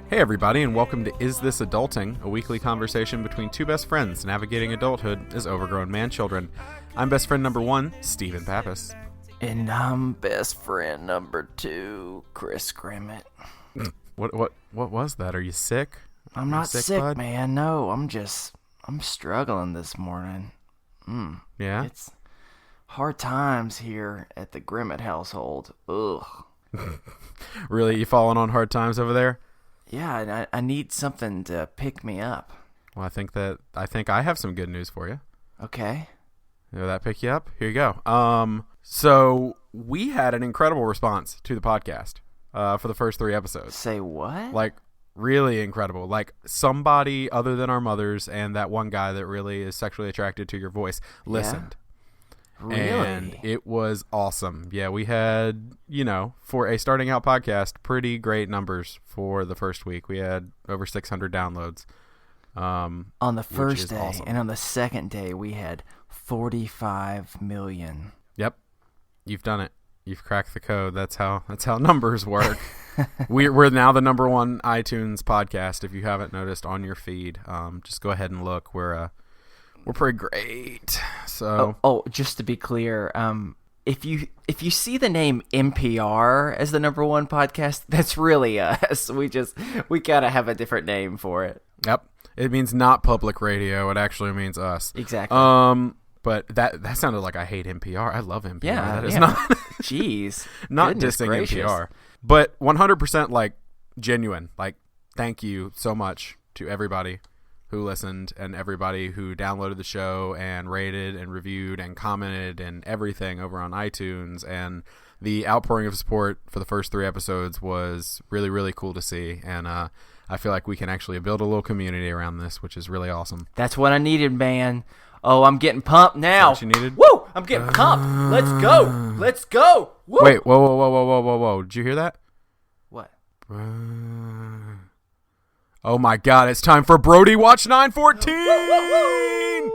Hey everybody, and welcome to Is This Adulting, a weekly conversation between two best friends navigating adulthood as overgrown man-children. I'm best friend number 1, Stephen Pappas. And I'm best friend number 2, Chris Grimmett. What was that? Are you sick? I'm not sick, bud? man. No, I'm struggling this morning. Yeah? It's hard times here at the Grimmett household. Ugh. Really, you falling on hard times over there? Yeah, and I need something to pick me up. Well, I think I have some good news for you. Okay. Will that pick you up? Here you go. So we had an incredible response to the podcast for the first 3 episodes. Say what? Like, really incredible. Like, somebody other than our mothers and that one guy that really is sexually attracted to your voice listened. Really? And it was awesome. Yeah, we had, for a starting out podcast, pretty great numbers for the first week. We had over 600 downloads. On the first day, awesome. and on the second day, we had 45 million. Yep. You've done it. You've cracked the code. That's how numbers work. We're now the number 1 iTunes podcast. If you haven't noticed on your feed, just go ahead and look. We're pretty great. So just to be clear, if you see the name NPR as the number 1 podcast, that's really us. We gotta have a different name for it. Yep. It means not public radio. It actually means us. Exactly. But that sounded like I hate NPR. I love NPR. Yeah, that is yeah. not Jeez. not Goodness dissing gracious. NPR. But 100% like genuine. Like, thank you so much to everybody who listened and everybody who downloaded the show and rated and reviewed and commented and everything over on iTunes. And the outpouring of support for the first 3 episodes was really, really cool to see. And I feel like we can actually build a little community around this, which is really awesome. That's what I needed, man. Oh, I'm getting pumped now. Is that what you needed? Woo! I'm getting pumped. Let's go. Let's go. Woo! Wait, whoa. Did you hear that? What? Oh my God, it's time for Brody Watch 914!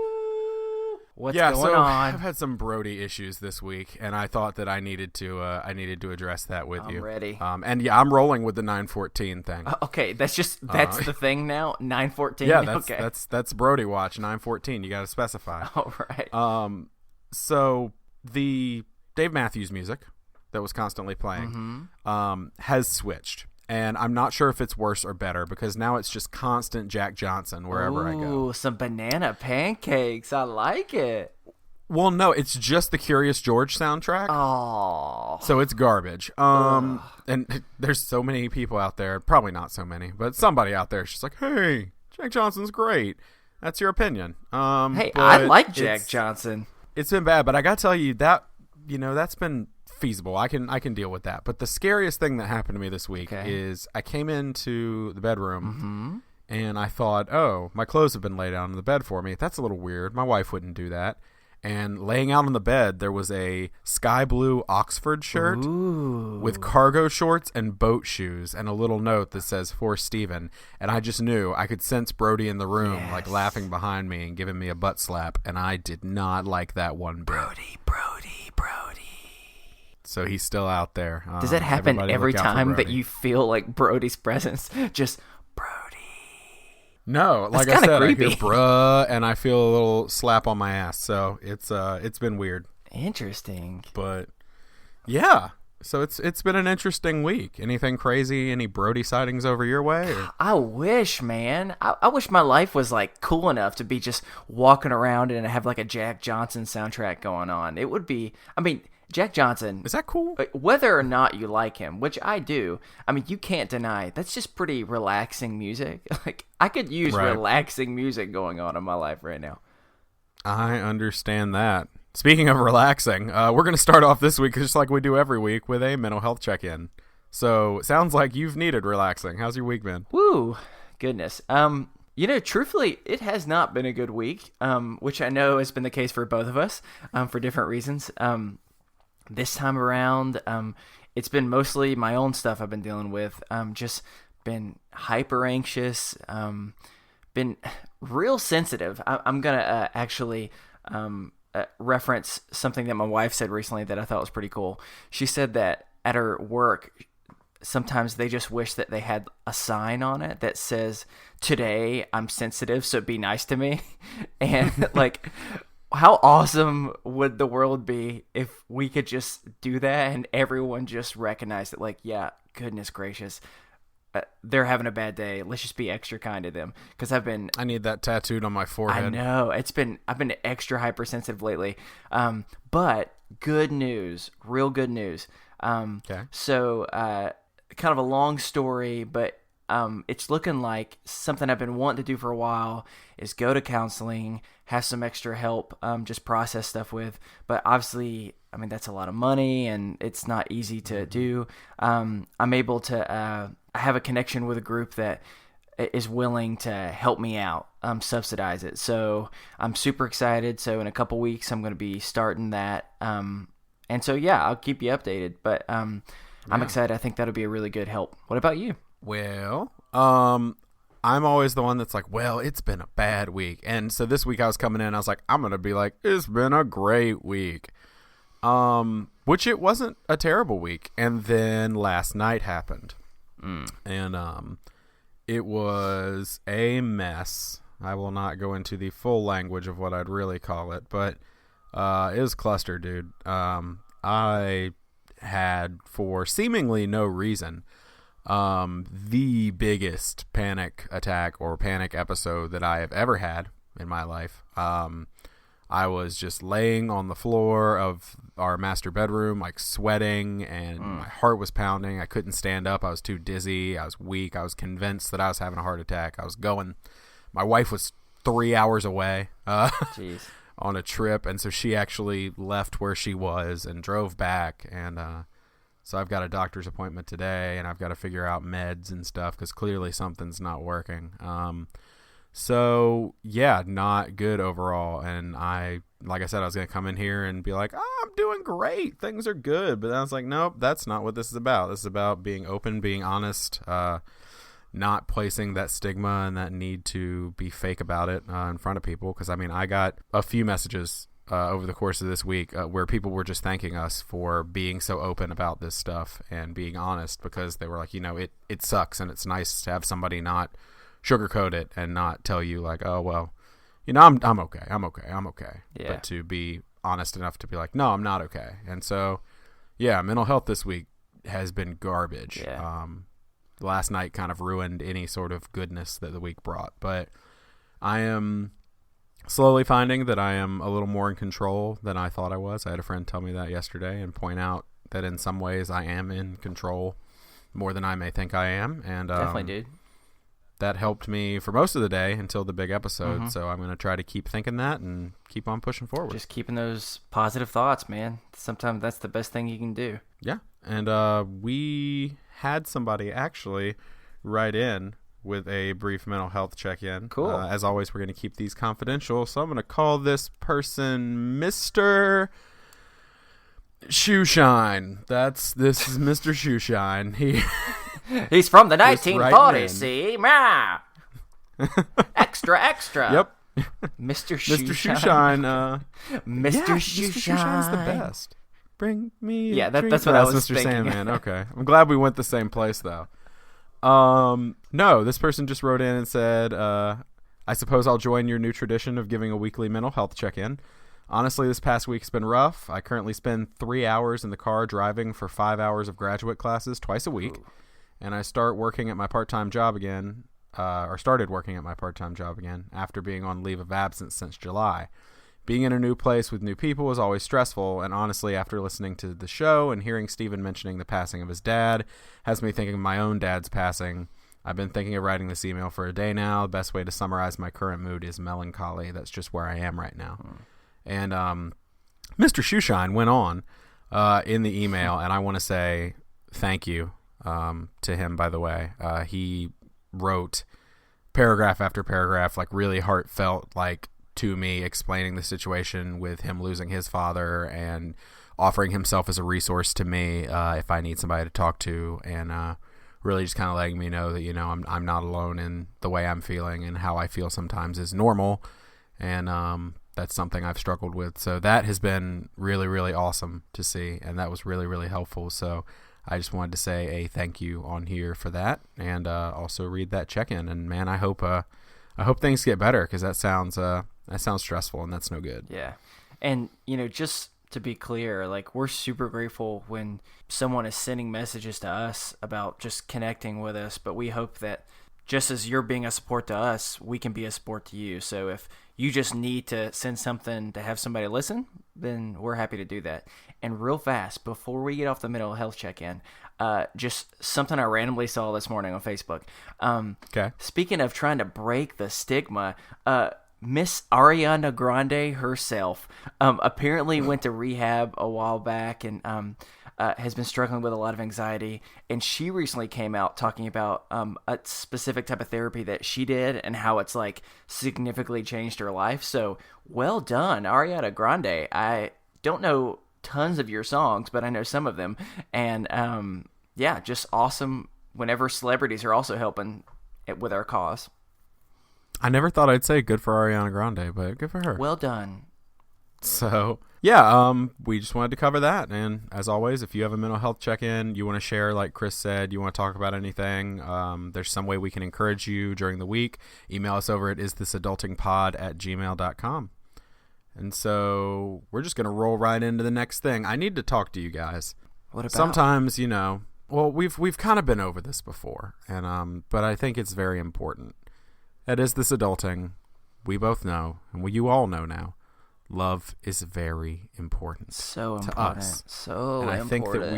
What's going on? I've had some Brody issues this week, and I thought that I needed to address that with you. I'm ready. And yeah, I'm rolling with the 914 thing. Okay, that's the thing now. 914. Yeah, that's Brody Watch 914. You got to specify. All right. So the Dave Matthews music that was constantly playing has switched. And I'm not sure if it's worse or better because now it's just constant Jack Johnson wherever I go. Ooh, some banana pancakes. I like it. Well, no, it's just the Curious George soundtrack. Oh. So it's garbage. And there's so many people out there, probably not so many, but somebody out there is just like, hey, Jack Johnson's great. That's your opinion. Hey, I like Jack Johnson. It's been bad, but I got to tell you that, that's been feasible. I can deal with that. But the scariest thing that happened to me this week is I came into the bedroom and I thought, oh, my clothes have been laid out on the bed for me. That's a little weird. My wife wouldn't do that. And laying out on the bed, there was a sky blue Oxford shirt with cargo shorts and boat shoes and a little note that says, for Steven. And I just knew I could sense Brody in the room, like laughing behind me and giving me a butt slap. And I did not like that one bit. Brody. So he's still out there. Does that happen every time that you feel like Brody's presence? Just Brody. No, like I said, creepy. I hear bruh, and I feel a little slap on my ass. So it's been weird. Interesting. But yeah, so it's been an interesting week. Anything crazy? Any Brody sightings over your way? Or? I wish, man. I wish my life was like cool enough to be just walking around and have like a Jack Johnson soundtrack going on. It would be. I mean, Jack Johnson. Is that cool? Whether or not you like him, which I do, I mean, you can't deny that's just pretty relaxing music. Like, I could use relaxing music going on in my life right now. I understand that. Speaking of relaxing, we're going to start off this week, just like we do every week, with a mental health check-in. So, it sounds like you've needed relaxing. How's your week been? Woo! Goodness. Truthfully, it has not been a good week, which I know has been the case for both of us, for different reasons. This time around, it's been mostly my own stuff I've been dealing with. Just been hyper anxious, been real sensitive. I'm going to actually reference something that my wife said recently that I thought was pretty cool. She said that at her work, sometimes they just wish that they had a sign on it that says, "Today I'm sensitive, so be nice to me." And like, how awesome would the world be if we could just do that and everyone just recognized it? Like, yeah, goodness gracious, they're having a bad day. Let's just be extra kind to them. Because I need that tattooed on my forehead. I know I've been extra hypersensitive lately. But good news, real good news. Okay. So, kind of a long story, but it's looking like something I've been wanting to do for a while is go to counseling, have some extra help, just process stuff with. But obviously, I mean, that's a lot of money and it's not easy to do. I'm able to, I have a connection with a group that is willing to help me out, subsidize it. So I'm super excited. So in a couple weeks, I'm going to be starting that. And so, yeah, I'll keep you updated, but, I'm excited. I think that'll be a really good help. What about you? Well, I'm always the one that's like, well, it's been a bad week. And so this week I was coming in, I was like, I'm going to be like, it's been a great week. Which it wasn't a terrible week. And then last night happened. And it was a mess. I will not go into the full language of what I'd really call it, but it was cluster, dude. I had, for seemingly no reason, the biggest panic attack or panic episode that I have ever had in my life. I was just laying on the floor of our master bedroom, like sweating, and my heart was pounding. I couldn't stand up. I was too dizzy. I was weak. I was convinced that I was having a heart attack. I was going. My wife was 3 hours away on a trip, and so she actually left where she was and drove back. And so I've got a doctor's appointment today, and I've got to figure out meds and stuff because clearly something's not working. So yeah, not good overall. And like I said, I was going to come in here and be like, oh, I'm doing great. Things are good. But then I was like, nope, that's not what this is about. This is about being open, being honest, not placing that stigma and that need to be fake about it in front of people. Because, I mean, I got a few messages over the course of this week where people were just thanking us for being so open about this stuff and being honest, because they were like, it sucks, and it's nice to have somebody not sugarcoat it and not tell you like, oh, well, I'm okay. Yeah. But to be honest enough to be like, no, I'm not okay. And so, yeah, mental health this week has been garbage. Yeah. Last night kind of ruined any sort of goodness that the week brought. But I am slowly finding that I am a little more in control than I thought I was. I had a friend tell me that yesterday and point out that in some ways I am in control more than I may think I am. And definitely, dude. That helped me for most of the day until the big episode. So I'm going to try to keep thinking that and keep on pushing forward. Just keeping those positive thoughts, man. Sometimes that's the best thing you can do. Yeah. And we had somebody actually write in with a brief mental health check-in. Cool. As always, we're going to keep these confidential. So I'm going to call this person Mr. Shoeshine. This is Mr. Shoeshine. He's from the 1940s, see? Extra. Yep. Mr. Shoeshine. Mr. Shoeshine. Mr. Shoeshine. Mr. Shoeshine's the best. Bring me that's what I was Mr. thinking. Sandman. Okay. I'm glad we went the same place, though. No, this person just wrote in and said, I suppose I'll join your new tradition of giving a weekly mental health check-in. Honestly, this past week's been rough. I currently spend 3 hours in the car driving for 5 hours of graduate classes twice a week. Ooh. And I started working at my part-time job again after being on leave of absence since July. Being in a new place with new people is always stressful, and honestly, after listening to the show and hearing Steven mentioning the passing of his dad has me thinking of my own dad's passing. I've been thinking of writing this email for a day now. The best way to summarize my current mood is melancholy. That's just where I am right now. And Mr. Shoeshine went on in the email, and I want to say thank you to him, by the way. He wrote paragraph after paragraph, like really heartfelt, like to me, explaining the situation with him losing his father and offering himself as a resource to me if I need somebody to talk to, and really just kind of letting me know that I'm not alone in the way I'm feeling, and how I feel sometimes is normal, and that's something I've struggled with. So that has been really, really awesome to see, and that was really, really helpful. So I just wanted to say a thank you on here for that, and also read that check-in. And man, I hope things get better, because that sounds stressful, and that's no good. Yeah, and just to be clear, like, we're super grateful when someone is sending messages to us about just connecting with us, but we hope that just as you're being a support to us, we can be a support to you. So if you just need to send something to have somebody listen, then we're happy to do that. And real fast, before we get off the mental health check-in, just something I randomly saw this morning on Facebook. Okay. Speaking of trying to break the stigma, Miss Ariana Grande herself apparently went to rehab a while back and has been struggling with a lot of anxiety. And she recently came out talking about a specific type of therapy that she did and how it's like significantly changed her life. So well done, Ariana Grande. I don't know tons of your songs, but I know some of them. And yeah, just awesome whenever celebrities are also helping with our cause. I never thought I'd say good for Ariana Grande, but good for her. Well done. So, yeah, we just wanted to cover that. And as always, if you have a mental health check-in, you want to share, like Chris said, you want to talk about anything, there's some way we can encourage you during the week, email us over at isthisadultingpod@gmail.com. And so we're just going to roll right into the next thing. I need to talk to you guys. What about? Sometimes, well, we've kind of been over this before, and but I think it's very important. That is this adulting. We both know, and you all know now, love is very important. So to important. us. So and I important. think that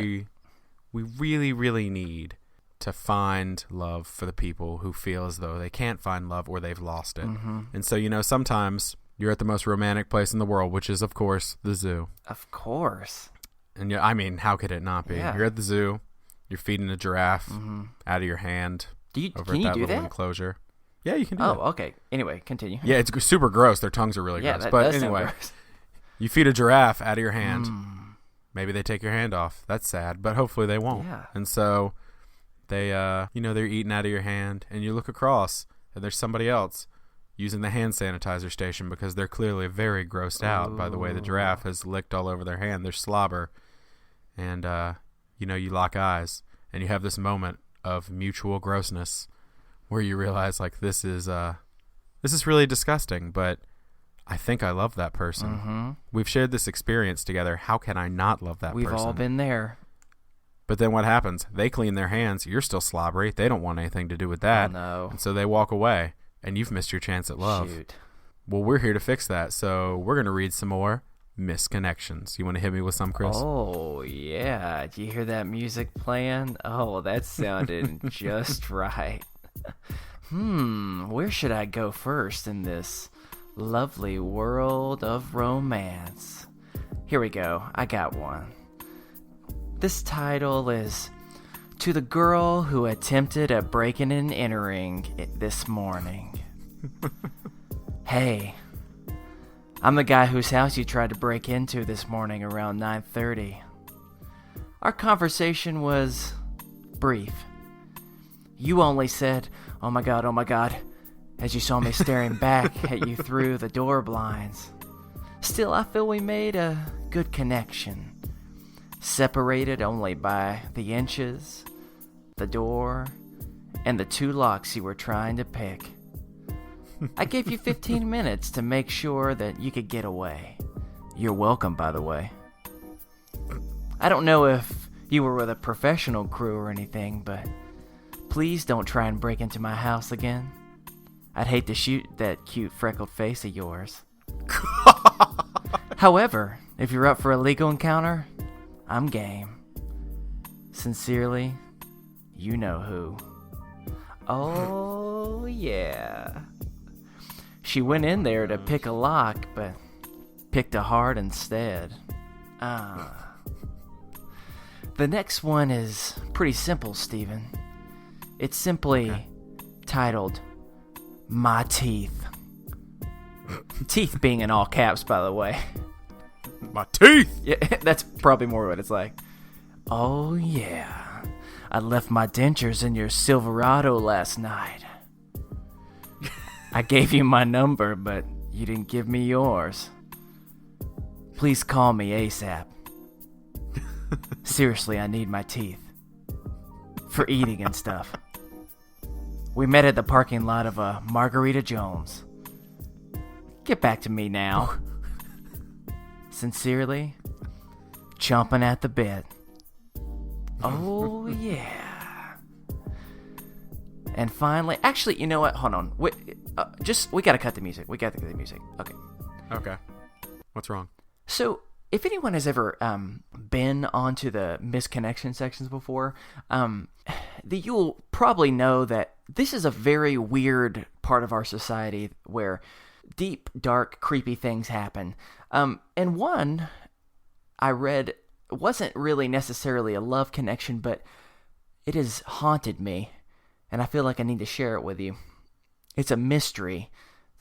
we really, really need to find love for the people who feel as though they can't find love or they've lost it. Mm-hmm. And so, sometimes you're at the most romantic place in the world, which is, of course, the zoo. Of course. And I mean, how could it not be? Yeah. You're at the zoo. You're feeding a giraffe Mm-hmm. out of your hand over Can at you that do little that? enclosure. Yeah, you can do Oh, that. okay. Anyway, continue. Yeah, it's super gross. Their tongues are really Yeah, gross. that But does sound anyway, gross. you feed a giraffe out of your hand. Maybe they take your hand off. That's sad, but hopefully they won't. Yeah. And so they, they're eating out of your hand, and you look across, and there's somebody else using the hand sanitizer station because they're clearly very grossed out by the way the giraffe has licked all over their hand. There's slobber. And, you lock eyes, and you have this moment of mutual grossness where you realize, like, this is really disgusting, but I think I love that person. Mm-hmm. We've shared this experience together. How can I not love that person? We've all been there. But then what happens? They clean their hands. You're still slobbery. They don't want anything to do with that. Oh, no. And so they walk away, and you've missed your chance at love. Shoot. Well, we're here to fix that, so we're going to read some more misconnections. You want to hit me with some, Chris? Oh, yeah. Did you hear that music playing? Oh, that sounded just right. Where should I go first in this lovely world of romance? Here we go. I got one. This title is To the Girl Who Attempted a Breaking and Entering This Morning. Hey, I'm the guy whose house you tried to break into this morning around 9:30. Our conversation was brief. You only said, oh my God, as you saw me staring back at you through the door blinds. Still, I feel we made a good connection. Separated only by the inches, the door, and the two locks you were trying to pick. I gave you 15 minutes to make sure that you could get away. You're welcome, by the way. I don't know if you were with a professional crew or anything, but please don't try and break into my house again. I'd hate to shoot that cute freckled face of yours. However, if you're up for a legal encounter, I'm game. Sincerely, you know who. Oh, yeah. She went in there to pick a lock, but picked a heart instead. The next one is pretty simple, Steven. It's simply titled, My Teeth. Teeth being in all caps, by the way. My teeth! Yeah, that's probably more what it's like. Oh, yeah. I left my dentures in your Silverado last night. I gave you my number, but you didn't give me yours. Please call me ASAP. Seriously, I need my teeth. for eating and stuff. We met at the parking lot of a Margarita Jones. Get back to me now. Sincerely, chomping at the bit. Oh, yeah. And finally, actually, you know what? Hold on. We got to cut the music. Okay. What's wrong? So, if anyone has ever been onto the misconnection sections before, you'll probably know that this is a very weird part of our society where deep, dark, creepy things happen. And one I read wasn't really necessarily a love connection, but it has haunted me, and I feel like I need to share it with you. It's a mystery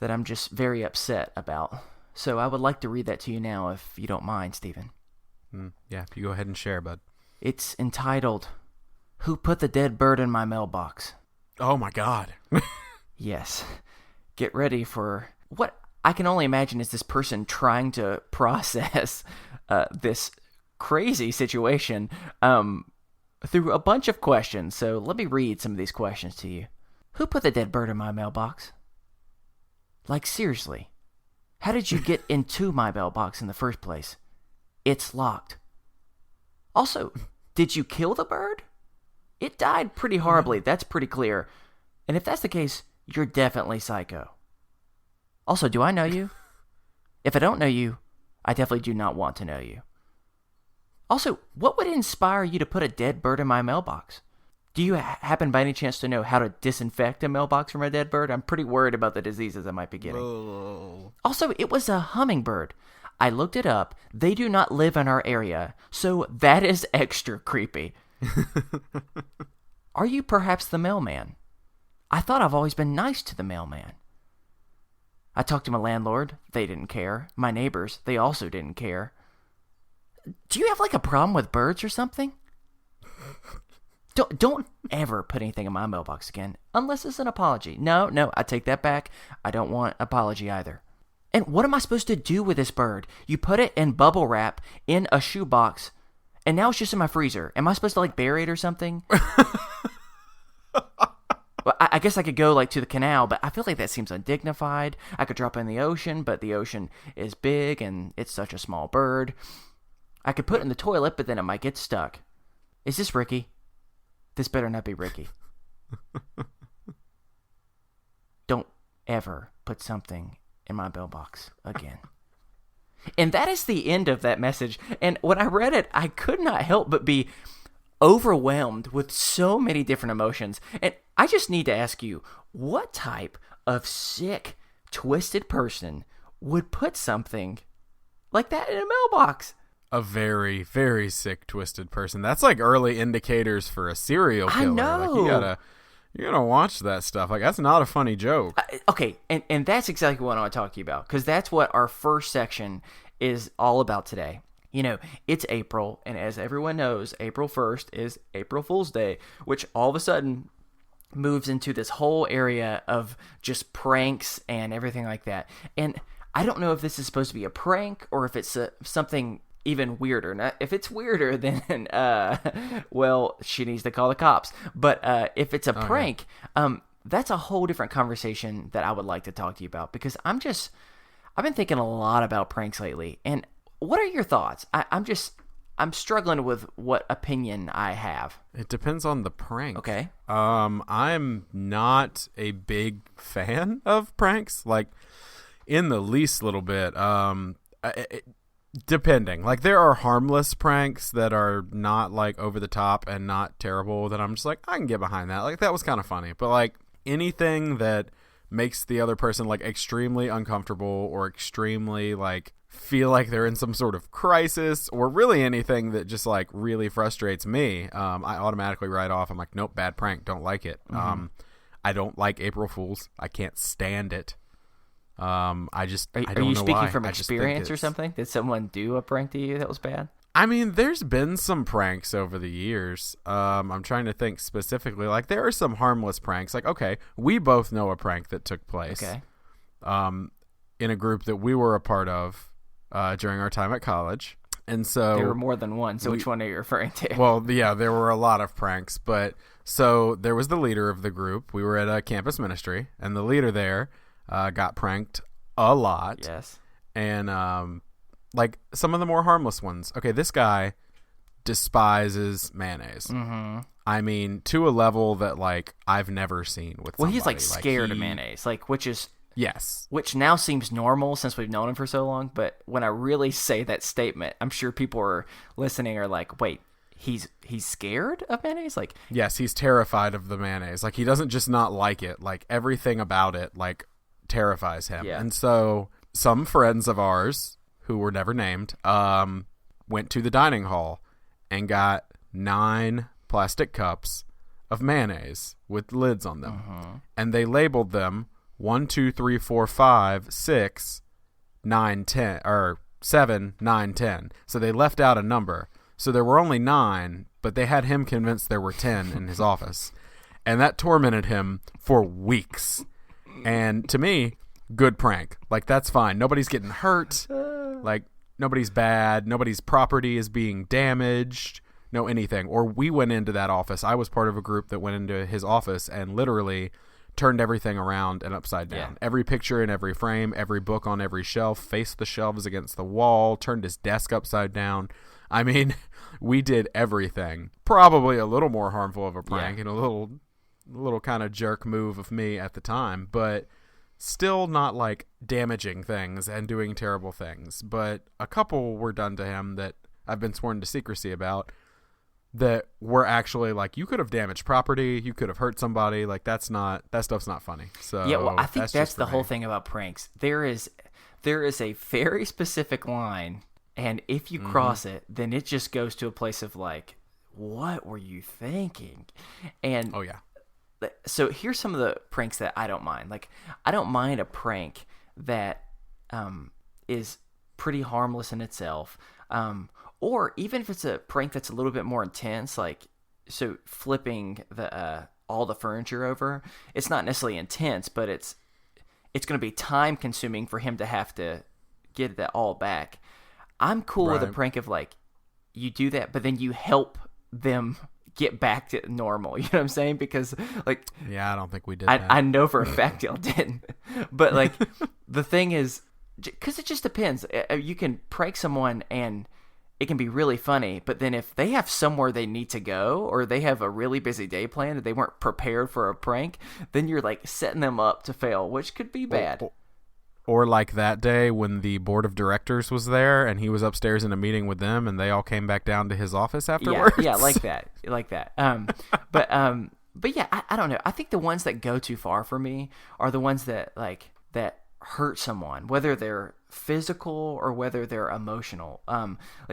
that I'm just very upset about. So I would like to read that to you now, if you don't mind, Stephen. Yeah, you go ahead and share, bud. It's entitled, Who Put the Dead Bird in My Mailbox? Oh, my God. Yes. Get ready for what I can only imagine is this person trying to process this crazy situation through a bunch of questions. So let me read some of these questions to you. Who put the dead bird in my mailbox? Like, seriously. How did you get into my mailbox in the first place? It's locked. Also, did you kill the bird? It died pretty horribly. That's pretty clear. And if that's the case, you're definitely psycho. Also, do I know you? If I don't know you, I definitely do not want to know you. Also, what would inspire you to put a dead bird in my mailbox? Do you happen by any chance to know how to disinfect a mailbox from a dead bird? I'm pretty worried about the diseases I might be getting. Whoa. Also, it was a hummingbird. I looked it up. They do not live in our area, so that is extra creepy. Are you perhaps the mailman? I thought I've always been nice to the mailman. I talked to my landlord. They didn't care. My neighbors, they also didn't care. Do you have like a problem with birds or something? Don't ever put anything in my mailbox again, unless it's an apology. No, I take that back. I don't want apology either. And what am I supposed to do with this bird? You put it in bubble wrap in a shoebox, and now it's just in my freezer. Am I supposed to like bury it or something? Well, I guess I could go like to the canal, but I feel like that seems undignified. I could drop it in the ocean, but the ocean is big and it's such a small bird. I could put it in the toilet, but then it might get stuck. Is this Ricky? This better not be Ricky. Don't ever put something in my mailbox again. And that is the end of that message. And when I read it, I could not help but be overwhelmed with so many different emotions. And I just need to ask you, what type of sick, twisted person would put something like that in a mailbox? A very, very sick, twisted person. That's like early indicators for a serial killer. I know. Like you gotta watch that stuff. Like, that's not a funny joke. Okay, and that's exactly what I want to talk to you about, because that's what our first section is all about today. You know, it's April, and as everyone knows, April 1st is April Fool's Day, which all of a sudden moves into this whole area of just pranks and everything like that. And I don't know if this is supposed to be a prank or if it's something even weirder. Now, if it's weirder, then well, she needs to call the cops. But if it's a prank, that's a whole different conversation that I would like to talk to you about, because I've been thinking a lot about pranks lately. And what are your thoughts? I'm struggling with what opinion I have. It depends on the prank. Okay. I'm not a big fan of pranks, like in the least little bit. Depending. Like, there are harmless pranks that are not like over the top and not terrible that I'm just like, I can get behind that. Like, that was kind of funny. But like anything that makes the other person like extremely uncomfortable or extremely like feel like they're in some sort of crisis, or really anything that just like really frustrates me, I automatically write off. I'm like, nope, bad prank, don't like it. Mm-hmm. I don't like April Fools. I can't stand it. I don't know why. Are you speaking from experience or something? Did someone do a prank to you that was bad? I mean, there's been some pranks over the years. I'm trying to think specifically. Like, there are some harmless pranks. Like, okay, we both know a prank that took place. Okay. In a group that we were a part of during our time at college. And so there were more than one. So which one are you referring to? Well, yeah, there were a lot of pranks, but so there was the leader of the group. We were at a campus ministry, and the leader there got pranked a lot. Yes. And like some of the more harmless ones. Okay, this guy despises mayonnaise. Mm-hmm. I mean, to a level that like I've never seen with somebody. Well, he's like scared of mayonnaise, like which now seems normal since we've known him for so long. But when I really say that statement, I'm sure people are listening are like, wait, he's scared of mayonnaise? Like, yes, he's terrified of the mayonnaise. Like he doesn't just not like it. Like everything about it like terrifies him. Yeah. And so some friends of ours who were never named went to the dining hall and got 9 plastic cups of mayonnaise with lids on them. Uh-huh. And they labeled them 1, 2, 3, 4, 5, 6, 9, 10, or 7, 9, 10. So they left out a number. So there were only 9, but they had him convinced there were 10 in his office. And that tormented him for weeks. And to me, good prank. Like, that's fine. Nobody's getting hurt. Like, nobody's bad. Nobody's property is being damaged. No anything. Or we went into that office. I was part of a group that went into his office and literally turned everything around and upside down. Yeah. Every picture in every frame, every book on every shelf, faced the shelves against the wall, turned his desk upside down. I mean, we did everything. Probably a little more harmful of a prank and a little kind of jerk move of me at the time, but still not like damaging things and doing terrible things. But a couple were done to him that I've been sworn to secrecy about that were actually like, you could have damaged property, you could have hurt somebody. Like that stuff's not funny. So yeah, well, I think that's the whole thing about pranks. There is a very specific line, and if you cross it, then it just goes to a place of like, what were you thinking? And oh yeah. So here's some of the pranks that I don't mind. Like, I don't mind a prank that is pretty harmless in itself. Or even if it's a prank that's a little bit more intense, like, so flipping the all the furniture over, it's not necessarily intense, but it's going to be time consuming for him to have to get that all back. I'm cool with a prank of like, you do that, but then you help them get back to normal. You know what I'm saying? Because like, yeah, I don't think we did that. I know for a fact y'all didn't. But like, the thing is, because it just depends. You can prank someone and it can be really funny, but then if they have somewhere they need to go or they have a really busy day planned and they weren't prepared for a prank, then you're like setting them up to fail, which could be bad. Or like that day when the board of directors was there and he was upstairs in a meeting with them and they all came back down to his office afterwards. Yeah, like that. But yeah, I don't know. I think the ones that go too far for me are the ones that hurt someone, whether they're physical or whether they're emotional.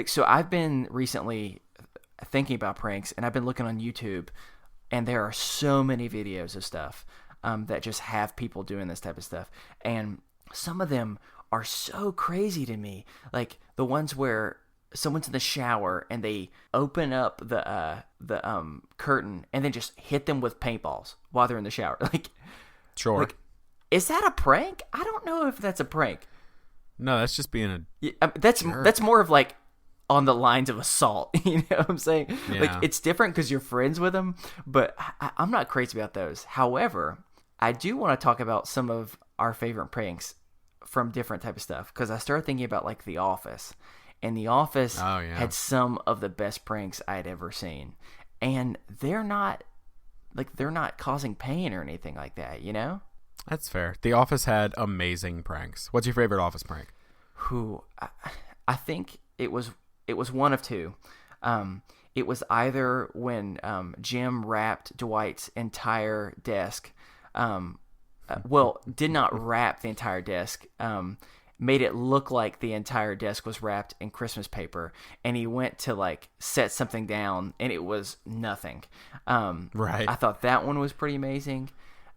So I've been recently thinking about pranks and I've been looking on YouTube, and there are so many videos of stuff that just have people doing this type of stuff, and some of them are so crazy to me. Like the ones where someone's in the shower and they open up the curtain and then just hit them with paintballs while they're in the shower. Like, sure. Like, is that a prank? I don't know if that's a prank. No, that's just being that's more of like on the lines of assault. You know what I'm saying? Yeah. Like, it's different because you're friends with them, but I'm not crazy about those. However, I do want to talk about some of our favorite pranks from different type of stuff, because I started thinking about like The Office, and The Office had some of the best pranks I had ever seen, and they're not causing pain or anything like that, you know? That's fair. The Office had amazing pranks. What's your favorite Office prank? I think it was one of two. It was either when Jim wrapped Dwight's entire desk. Did not wrap the entire desk. Made it look like the entire desk was wrapped in Christmas paper, and he went to like set something down, and it was nothing. Right. I thought that one was pretty amazing,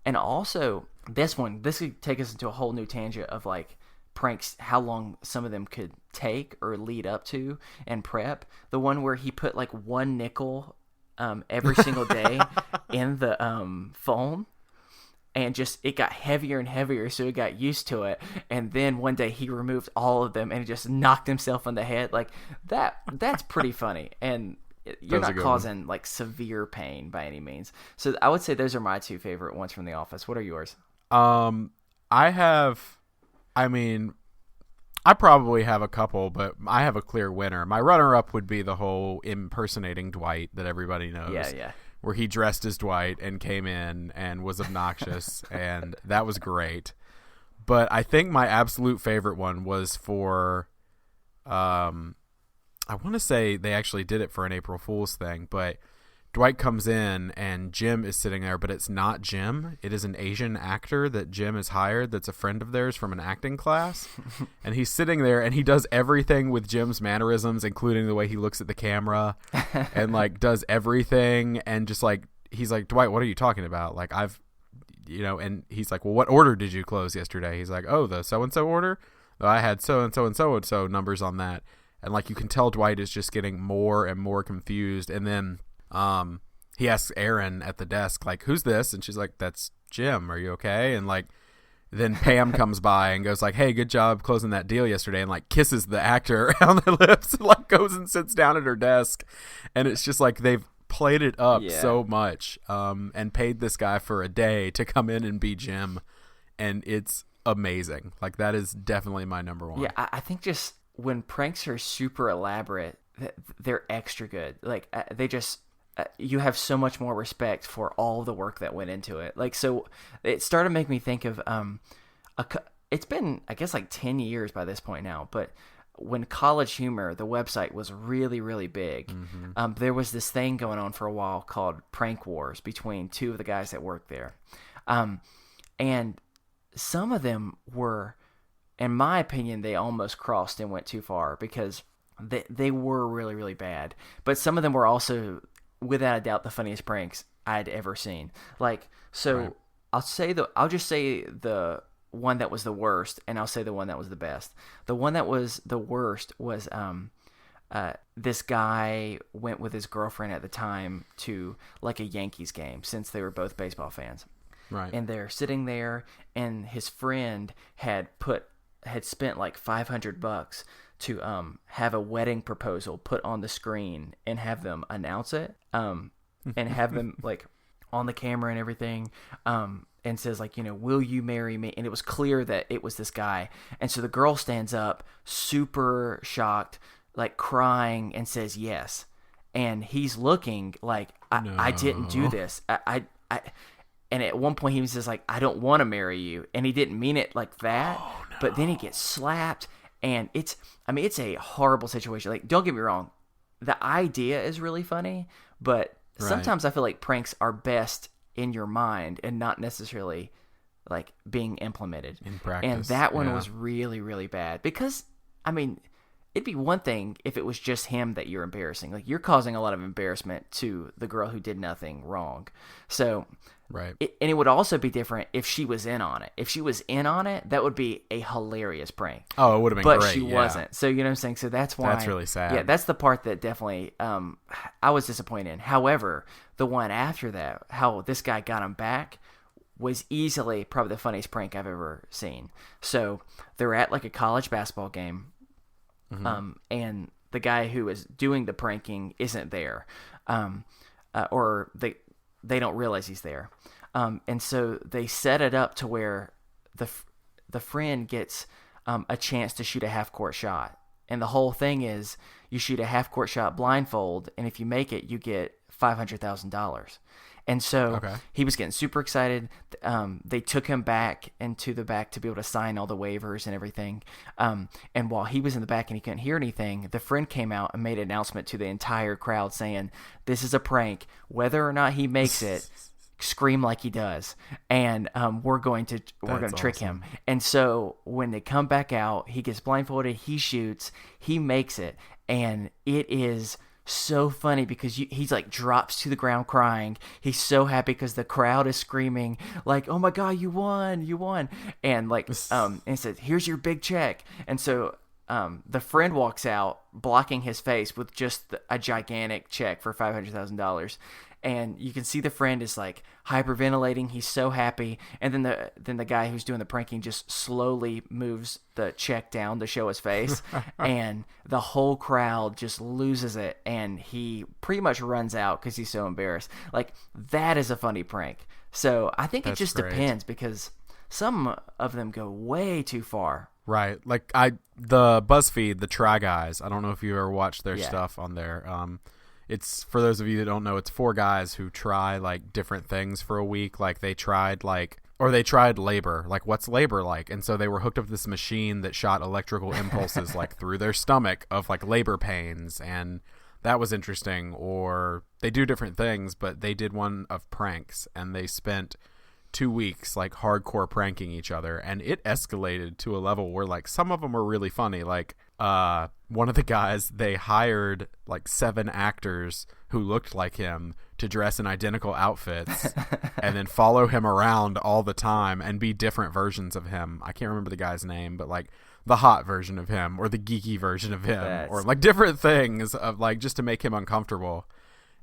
and also this could take us into a whole new tangent of like pranks, how long some of them could take or lead up to and prep. The one where he put like one nickel every single day in the phone. and just it got heavier and heavier, so he got used to it. And then one day he removed all of them and he just knocked himself on the head. Like that's pretty funny. And you're not causing like severe pain by any means. So I would say those are my two favorite ones from The Office. What are yours? I probably have a couple, but I have a clear winner. My runner-up would be the whole impersonating Dwight that everybody knows. Yeah. Where he dressed as Dwight and came in and was obnoxious, and that was great. But I think my absolute favorite one was for, I want to say they actually did it for an April Fool's thing, but Dwight comes in and Jim is sitting there, but it's not Jim. It is an Asian actor that Jim has hired that's a friend of theirs from an acting class. And he's sitting there and he does everything with Jim's mannerisms, including the way he looks at the camera and like does everything. And just like, he's like, Dwight, what are you talking about? Like and he's like, well, what order did you close yesterday? He's like, oh, the so-and-so order? I had so-and-so and so-and-so numbers on that. And like, you can tell Dwight is just getting more and more confused. And then, he asks Erin at the desk, like, who's this? And she's like, that's Jim. Are you okay? And like, then Pam comes by and goes like, hey, good job closing that deal yesterday. And like kisses the actor on the lips and like goes and sits down at her desk. And it's just like, they've played it up so much, and paid this guy for a day to come in and be Jim. And it's amazing. Like, that is definitely my number one. Yeah. I think just when pranks are super elaborate, they're extra good. Like they just, you have so much more respect for all the work that went into it. Like, so it started to make me think of, it's been, I guess, like 10 years by this point now, but when College Humor, the website, was really, really big, there was this thing going on for a while called Prank Wars between two of the guys that worked there. And some of them were, in my opinion, they almost crossed and went too far because they were really, really bad. But some of them were also, without a doubt, the funniest pranks I'd ever seen. Like, so right. I'll just say the one that was the worst, and I'll say the one that was the best. The one that was the worst was this guy went with his girlfriend at the time to like a Yankees game, since they were both baseball fans. Right. And they're sitting there, and his friend had spent like $500 to have a wedding proposal put on the screen and have them announce it, and have them like on the camera and everything, and says like, will you marry me? And it was clear that it was this guy. And so the girl stands up, super shocked, like crying, and says yes. And he's looking like, I didn't do this. I and at one point he was just like, I don't want to marry you. And he didn't mean it like that. Oh, no. But then he gets slapped. And it's a horrible situation. Like, don't get me wrong, the idea is really funny, but sometimes I feel like pranks are best in your mind and not necessarily like being implemented in practice. And that one was really, really bad because, it'd be one thing if it was just him that you're embarrassing. Like, you're causing a lot of embarrassment to the girl who did nothing wrong. So, right. And it would also be different if she was in on it. If she was in on it, that would be a hilarious prank. Oh, it would have been great. But she wasn't. So, you know what I'm saying? So that's why. That's really sad. Yeah, that's the part that definitely I was disappointed in. However, the one after that, how this guy got him back, was easily probably the funniest prank I've ever seen. So they're at like a college basketball game. And the guy who is doing the pranking isn't there, or they don't realize he's there, and so they set it up to where the friend gets a chance to shoot a half-court shot, and the whole thing is you shoot a half-court shot blindfold, and if you make it, you get $500,000. And so he was getting super excited. They took him back into the back to be able to sign all the waivers and everything. And while he was in the back and he couldn't hear anything, the friend came out and made an announcement to the entire crowd saying, this is a prank. Whether or not he makes it, scream like he does. And we're going to trick him. And so when they come back out, he gets blindfolded, he shoots, he makes it. And it is so funny because he's like drops to the ground crying. He's so happy because the crowd is screaming like, oh my God, you won. And like, and it said, here's your big check. And so the friend walks out blocking his face with just a gigantic check for $500,000. And you can see the friend is like hyperventilating. He's so happy. And then the guy who's doing the pranking just slowly moves the check down to show his face. And the whole crowd just loses it. And he pretty much runs out because he's so embarrassed. Like, that is a funny prank. So I think it just depends, because some of them go way too far. Right. Like the BuzzFeed, the Try Guys. I don't know if you ever watched their stuff on there. It's, for those of you that don't know, it's 4 guys who try like different things for a week. Like they tried labor. Like, what's labor like? And so they were hooked up to this machine that shot electrical impulses like through their stomach of like labor pains, and that was interesting. Or they do different things, but they did one of pranks, and they spent 2 weeks like hardcore pranking each other, and it escalated to a level where like some of them were really funny. Like one of the guys, they hired like 7 actors who looked like him to dress in identical outfits and then follow him around all the time and be different versions of him. I can't remember the guy's name, but like the hot version of him or the geeky version of him, or like different things of like just to make him uncomfortable.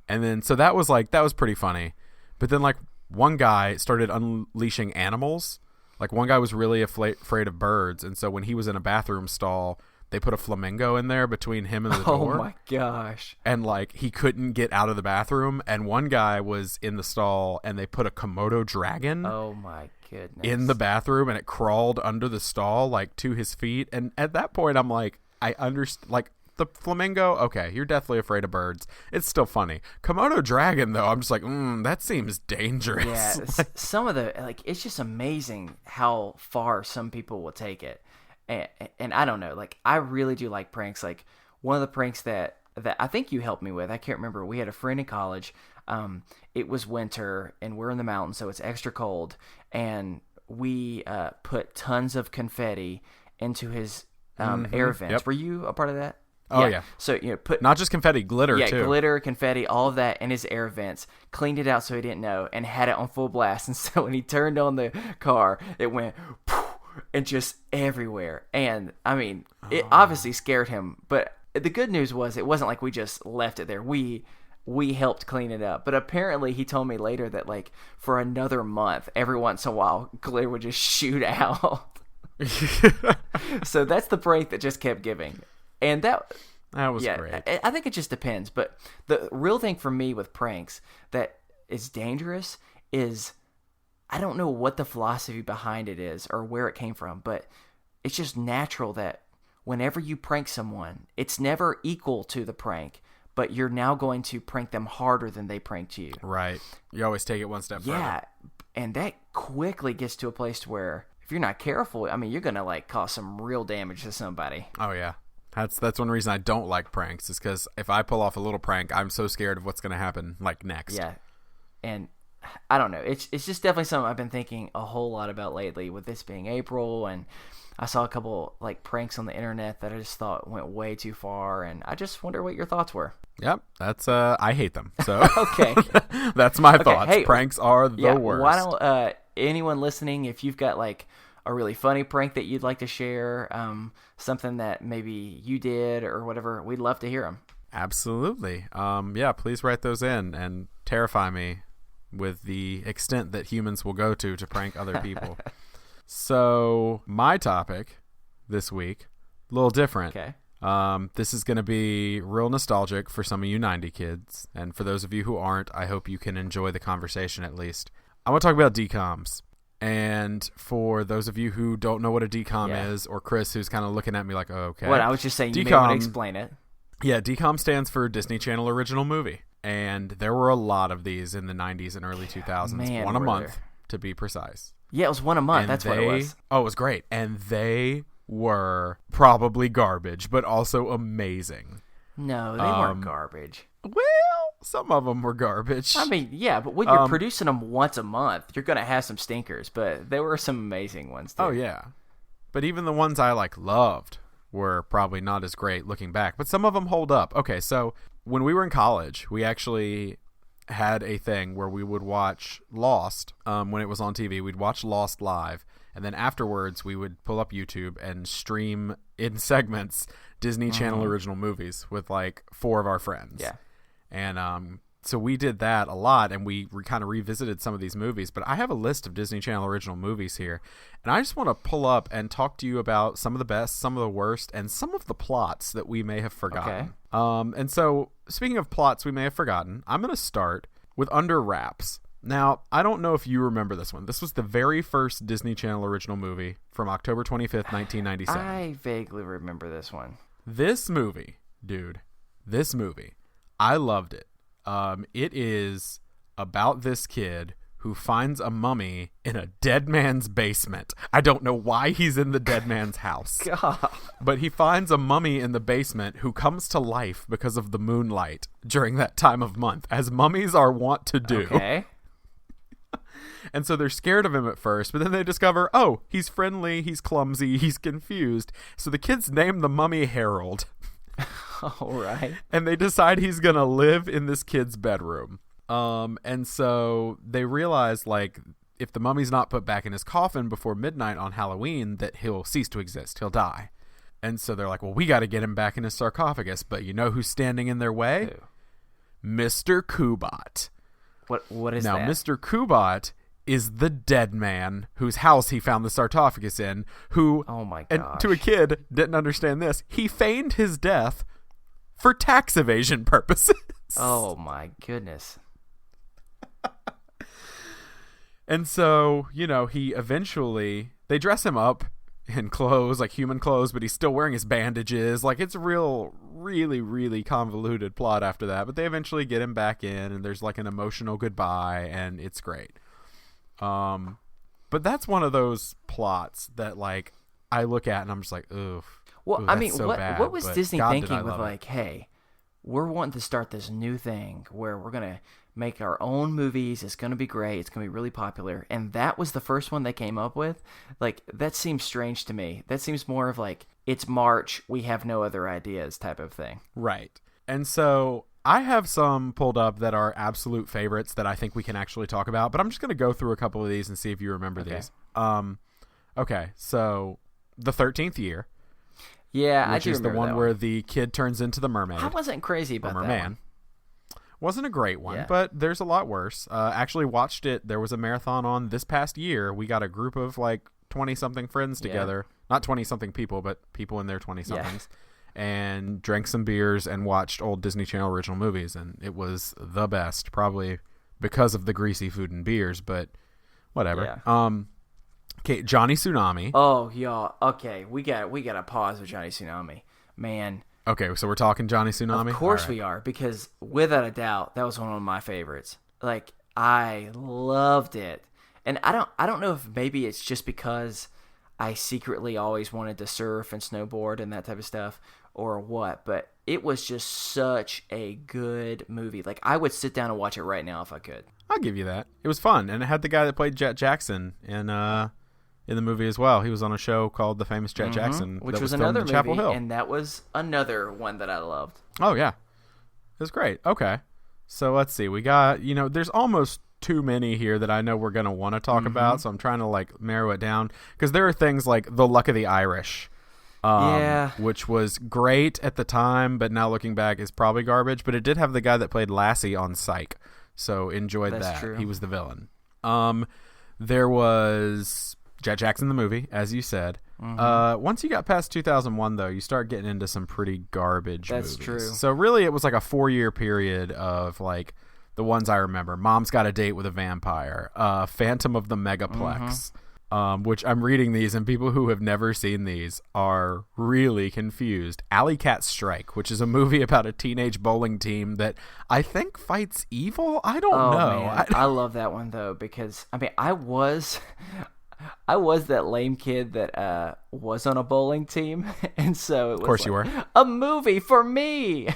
And then so that was pretty funny. But then like one guy started unleashing animals. Like one guy was really afraid of birds, and so when he was in a bathroom stall, they put a flamingo in there between him and the door. Oh my gosh. And like he couldn't get out of the bathroom. And one guy was in the stall and they put a Komodo dragon. Oh my goodness. In the bathroom, and it crawled under the stall like to his feet. And at that point I'm like, I understand, like the flamingo, okay, you're deathly afraid of birds. It's still funny. Komodo dragon though, I'm just like, that seems dangerous. Yeah, some of the, like, it's just amazing how far some people will take it. And I don't know, like, I really do like pranks. Like, one of the pranks that I think you helped me with, I can't remember. We had a friend in college. It was winter, and we're in the mountains, so it's extra cold. And we put tons of confetti into his air vents. Yep. Were you a part of that? Oh, yeah. So, put not just confetti, glitter too. Yeah, glitter, confetti, all of that in his air vents. Cleaned it out so he didn't know, and had it on full blast. And so when he turned on the car, it went and just everywhere. And I mean, it obviously scared him, but the good news was it wasn't like we just left it there. We helped clean it up. But apparently he told me later that like for another month, every once in a while, glitter would just shoot out. So that's the prank that just kept giving. And that was great. I think it just depends. But the real thing for me with pranks that is dangerous is, I don't know what the philosophy behind it is or where it came from, but it's just natural that whenever you prank someone, it's never equal to the prank, but you're now going to prank them harder than they pranked you. Right. You always take it one step further. Yeah. And that quickly gets to a place where if you're not careful, I mean, you're going to like cause some real damage to somebody. Oh, yeah. That's one reason I don't like pranks, is because if I pull off a little prank, I'm so scared of what's going to happen like next. Yeah. And I don't know. It's just definitely something I've been thinking a whole lot about lately, with this being April, and I saw a couple like pranks on the internet that I just thought went way too far, and I just wonder what your thoughts were. Yep, that's I hate them. So okay, that's my thoughts. Hey, pranks are the worst. Why don't anyone listening, if you've got like a really funny prank that you'd like to share, something that maybe you did or whatever, we'd love to hear them. Absolutely. Yeah, please write those in and terrify me with the extent that humans will go to prank other people. So my topic this week, a little different. Okay. This is going to be real nostalgic for some of you 90 kids. And for those of you who aren't, I hope you can enjoy the conversation at least. I want to talk about DCOMs. And for those of you who don't know what a DCOM is, or Chris, who's kind of looking at me like, oh, okay. Well, I was just saying, you may want to explain it. Yeah, DCOM stands for Disney Channel Original Movie. And there were a lot of these in the 90s and early 2000s. Man, one a month, to be precise. Yeah, it was one a month. And that's what it was. Oh, it was great. And they were probably garbage, but also amazing. No, they weren't garbage. Well, some of them were garbage. I mean, yeah, but when you're producing them once a month, you're going to have some stinkers, but there were some amazing ones, too. Oh, yeah. But even the ones I, loved were probably not as great looking back, but some of them hold up. Okay, so when we were in college, we actually had a thing where we would watch Lost when it was on TV. We'd watch Lost live, And then afterwards, we would pull up YouTube and stream in segments Disney Channel original movies with like 4 of our friends. Yeah. And so we did that a lot, and we kind of revisited some of these movies. But I have a list of Disney Channel original movies here, and I just want to pull up and talk to you about some of the best, some of the worst, and some of the plots that we may have forgotten. Okay. And so, speaking of plots we may have forgotten, I'm going to start with Under Wraps. Now, I don't know if you remember this one. This was the very first Disney Channel original movie from October 25th, 1997. I vaguely remember this one. This movie, dude, I loved it. It is about this kid who finds a mummy in a dead man's basement. I don't know why he's in the dead man's house. God. But he finds a mummy in the basement who comes to life because of the moonlight during that time of month, as mummies are wont to do. Okay. And so they're scared of him at first, but then they discover, oh, he's friendly, he's clumsy, he's confused. So the kids name the mummy Harold. All right. And they decide he's going to live in this kid's bedroom. And so they realize, like, if the mummy's not put back in his coffin before midnight on Halloween, that he'll cease to exist. He'll die. And so they're like, well, we got to get him back in his sarcophagus. But you know who's standing in their way? Who? Mr. Kubat. What is now, that? Now, Mr. Kubat is the dead man whose house he found the sarcophagus in, who, oh my gosh, and to a kid, didn't understand this. He feigned his death for tax evasion purposes. Oh my goodness. And so, you know, they dress him up in clothes, like human clothes, but he's still wearing his bandages. Like, it's a really, really convoluted plot after that. But they eventually get him back in, and there's like an emotional goodbye, and it's great. But that's one of those plots that, like, I look at and I'm just like, oof. Well, I mean, what was Disney God, thinking with like, hey, we're wanting to start this new thing where we're going to make our own movies. It's going to be great. It's going to be really popular. And that was the first one they came up with. Like, that seems strange to me. That seems more of like, it's March, we have no other ideas type of thing. Right. And so I have some pulled up that are absolute favorites that I think we can actually talk about, but I'm just going to go through a couple of these and see if you remember these. Okay. So the 13th Year. Yeah, I do remember that. Which is the one where the kid turns into the mermaid. I wasn't crazy about that one. Wasn't a great one, but there's a lot worse. Actually watched it. There was a marathon on this past year. We got a group of like 20-something friends together. Not 20-something people, but people in their 20-somethings. Yeah. And drank some beers and watched old Disney Channel original movies. And it was the best, probably because of the greasy food and beers, but whatever. Yeah. Okay, Johnny Tsunami. Oh, y'all. Okay, we got to pause with Johnny Tsunami. Man. Okay, so we're talking Johnny Tsunami? Of course we are, because without a doubt, that was one of my favorites. Like, I loved it. And I don't know if maybe it's just because I secretly always wanted to surf and snowboard and that type of stuff or what, but it was just such a good movie. Like, I would sit down and watch it right now if I could. I'll give you that. It was fun, and it had the guy that played Jet Jackson in the movie as well. He was on a show called The Famous Jet Jackson, which was another movie, Chapel Hill. And that was another one that I loved. Oh yeah, it was great. Okay, so let's see. We got, there's almost too many here that I know we're gonna want to talk about. So I'm trying to like narrow it down, because there are things like The Luck of the Irish, which was great at the time, but now looking back is probably garbage. But it did have the guy that played Lassie on Psych, so enjoyed that. True. He was the villain. There was Jet Jackson the movie, as you said. Once you got past 2001, though, you start getting into some pretty garbage movies. That's true. So really, it was like a 4-year period of like the ones I remember. Mom's Got a Date with a Vampire, Phantom of the Megaplex, which I'm reading these, and people who have never seen these are really confused. Alley Cat Strike, which is a movie about a teenage bowling team that I think fights evil. I don't know. Man. I love that one, though, because, I mean, I was that lame kid that was on a bowling team, and so it was, of course, you were a movie for me.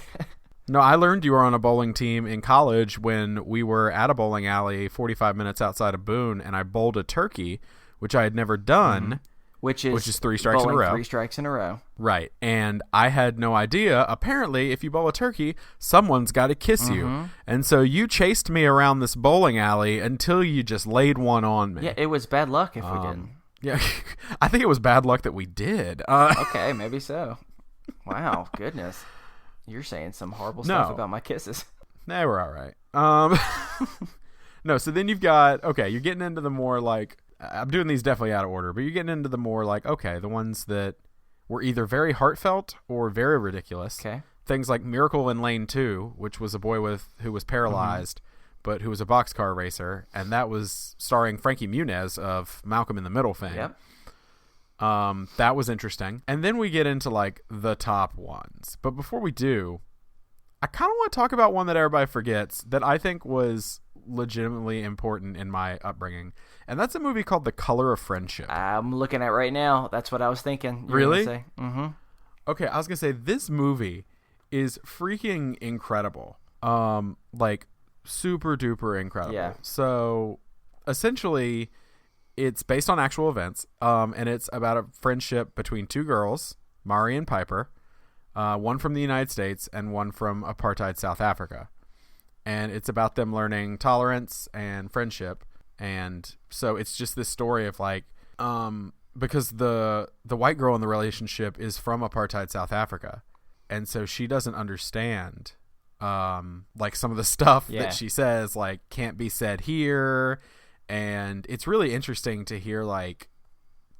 No, I learned you were on a bowling team in college when we were at a bowling alley 45 minutes outside of Boone, and I bowled a turkey, which I had never done. Which is 3 strikes in a row. 3 strikes in a row. Right. And I had no idea. Apparently, if you bowl a turkey, someone's got to kiss you. And so you chased me around this bowling alley until you just laid one on me. Yeah, it was bad luck if we didn't. Yeah, I think it was bad luck that we did. Okay, maybe so. Wow, goodness. You're saying some horrible stuff about my kisses. Nah, we're all right. No, so then you've got, okay, you're getting into the more like, I'm doing these definitely out of order, but you're getting into the more like, okay, the ones that were either very heartfelt or very ridiculous. Okay. Things like Miracle in Lane 2, which was a boy who was paralyzed, but who was a boxcar racer, and that was starring Frankie Muniz of Malcolm in the Middle fame. Yep. That was interesting. And then we get into like the top ones. But before we do, I kind of want to talk about one that everybody forgets that I think was legitimately important in my upbringing. And that's a movie called The Color of Friendship. I'm looking at right now. That's what I was thinking. Really? Mm-hmm. Okay, I was going to say this movie is freaking incredible. Like super duper incredible. Yeah. So essentially it's based on actual events. And it's about a friendship between two girls, Mari and Piper, one from the United States and one from apartheid South Africa. And it's about them learning tolerance and friendship. And so it's just this story of like, because the white girl in the relationship is from apartheid South Africa. And so she doesn't understand, like some of the stuff that she says, like can't be said here. And it's really interesting to hear, like,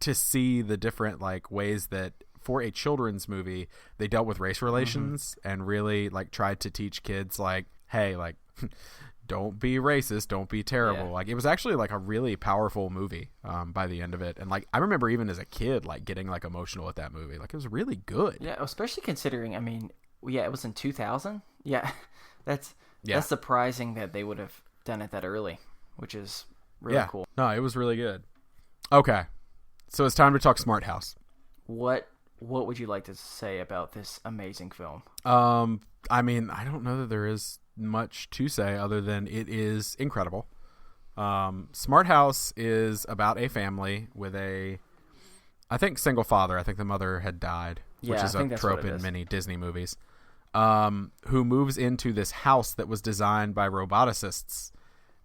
to see the different like ways that for a children's movie, they dealt with race relations and really like tried to teach kids like, hey, like, don't be racist, don't be terrible. Like it was actually like a really powerful movie by the end of it. And like I remember even as a kid like getting like emotional at that movie. Like it was really good. Yeah, especially considering, I mean, it was in 2000. Yeah. That's surprising that they would have done it that early, which is really cool. No, it was really good. Okay. So it's time to talk Smart House. What would you like to say about this amazing film? I mean, I don't know that there is much to say other than it is incredible. Smart House is about a family with I think single father. I think the mother had died, which is a trope in many Disney movies, who moves into this house that was designed by roboticists.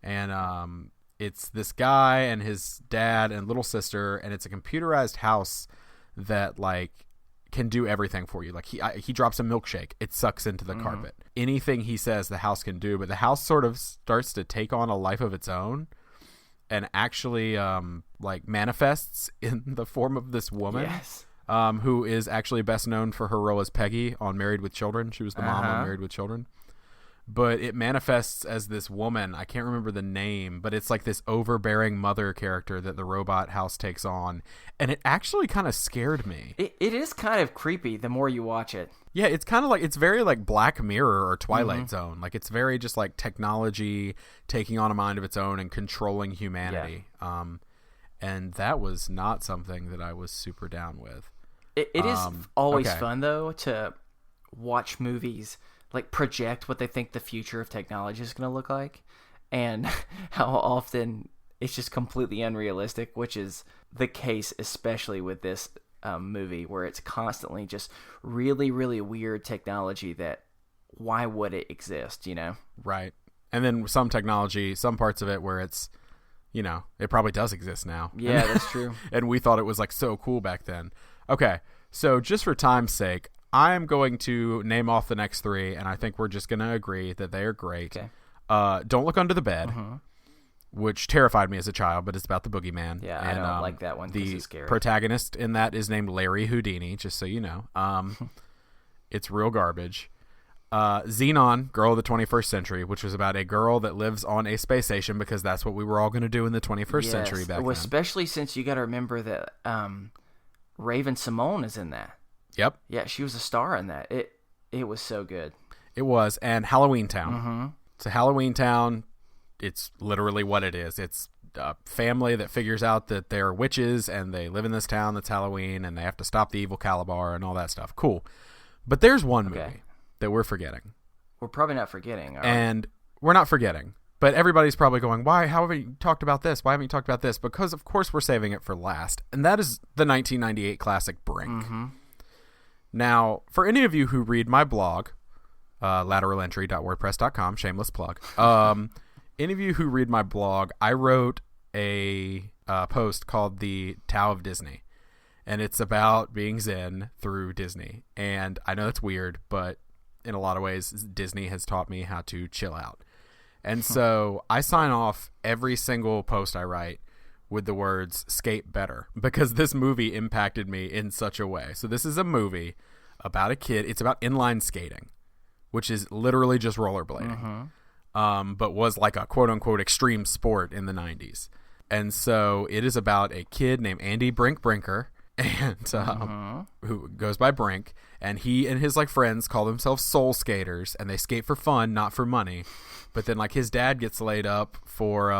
And it's this guy and his dad and little sister, and it's a computerized house that like can do everything for you. Like he drops a milkshake, it sucks into the carpet. Anything he says the house can do, but the house sort of starts to take on a life of its own and actually like manifests in the form of this woman who is actually best known for her role as Peggy on Married with Children. She was the mom on Married with Children. But it manifests as this woman. I can't remember the name, but it's like this overbearing mother character that the robot house takes on. And it actually kind of scared me. It is kind of creepy the more you watch it. Yeah, it's kind of like, it's very like Black Mirror or Twilight Zone. Like it's very just like technology taking on a mind of its own and controlling humanity. Yeah. And that was not something that I was super down with. It is always fun though to watch movies like project what they think the future of technology is going to look like, and how often it's just completely unrealistic, which is the case especially with this movie, where it's constantly just really, really weird technology that why would it exist, you know? Right. And then some technology, some parts of it where it's, you know, it probably does exist now. Yeah, that's true. And we thought it was like so cool back then. Okay, so just for time's sake, I am going to name off the next three, and I think we're just going to agree that they are great. Okay. Don't Look Under the Bed, which terrified me as a child, but it's about the boogeyman. Yeah, and, I don't like that one because it's scary. The protagonist in that is named Larry Houdini, just so you know. It's real garbage. Xenon, Girl of the 21st Century, which was about a girl that lives on a space station because that's what we were all going to do in the 21st century back then. Especially since you got to remember that Raven Simone is in that. Yep. Yeah, she was a star in that. It was so good. It was. And Halloween Town. So Halloween Town, it's literally what it is. It's a family that figures out that they're witches and they live in this town that's Halloween and they have to stop the evil Calabar and all that stuff. Cool. But there's one movie that we're forgetting. We're probably not forgetting. And we're not forgetting. But everybody's probably going, why? How haven't you talked about this? Why haven't you talked about this? Because, of course, we're saving it for last. And that is the 1998 classic Brink. Now, for any of you who read my blog, lateralentry.wordpress.com, shameless plug. Any of you who read my blog, I wrote a post called the Tao of Disney, and it's about being Zen through Disney. And I know that's weird, but in a lot of ways, Disney has taught me how to chill out. And so I sign off every single post I write with the words skate better, because this movie impacted me in such a way. So this is a movie about a kid. It's about inline skating, which is literally just rollerblading, but was like a quote unquote extreme sport in the 90s. And so it is about a kid named Andy Brinker, and who goes by Brink, and he and his like friends call themselves soul skaters, and they skate for fun, not for money. But then like his dad gets laid up for